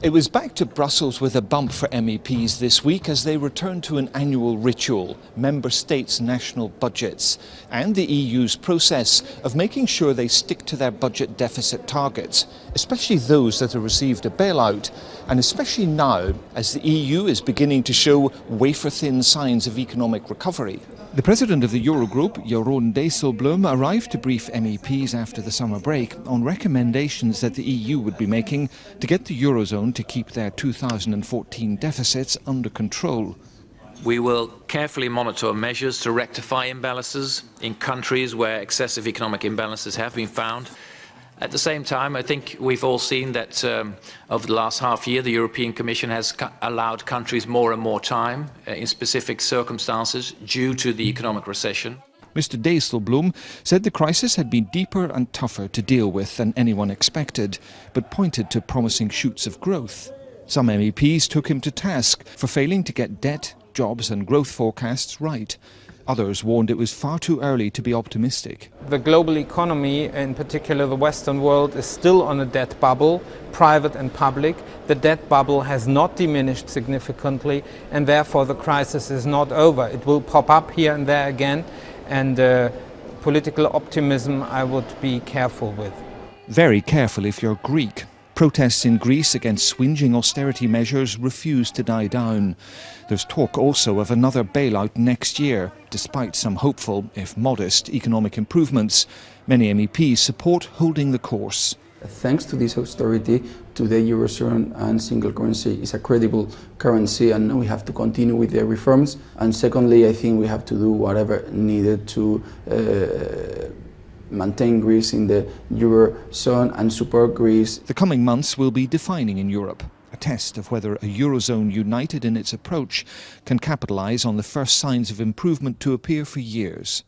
It was back to Brussels with a bump for MEPs this week as they returned to an annual ritual, member states' national budgets, and the EU's process of making sure they stick to their budget deficit targets, especially those that have received a bailout, and especially now as the EU is beginning to show wafer-thin signs of economic recovery. The president of the Eurogroup, Jeroen Dijsselbloem, arrived to brief MEPs after the summer break on recommendations that the EU would be making to get the Eurozone to keep their 2014 deficits under control. We will carefully monitor measures to rectify imbalances in countries where excessive economic imbalances have been found. At the same time, I think we've all seen that over the last half year, the European Commission has allowed countries more and more time in specific circumstances due to the economic recession. Mr. Dijsselbloem said the crisis had been deeper and tougher to deal with than anyone expected, but pointed to promising shoots of growth. Some MEPs took him to task for failing to get debt, jobs and growth forecasts right. Others warned it was far too early to be optimistic. The global economy, in particular the Western world, is still on a debt bubble, private and public. The debt bubble has not diminished significantly, and therefore the crisis is not over. It will pop up here and there again, and political optimism I would be careful with. Very careful if you're Greek. Protests in Greece against swinging austerity measures refuse to die down. There's talk also of another bailout next year, despite some hopeful, if modest, economic improvements. Many MEPs support holding the course. Thanks to this austerity, today Eurozone and single currency is a credible currency, and we have to continue with the reforms. And secondly, I think we have to do whatever needed to maintain Greece in the Eurozone and support Greece. The coming months will be defining in Europe, a test of whether a Eurozone united in its approach can capitalise on the first signs of improvement to appear for years.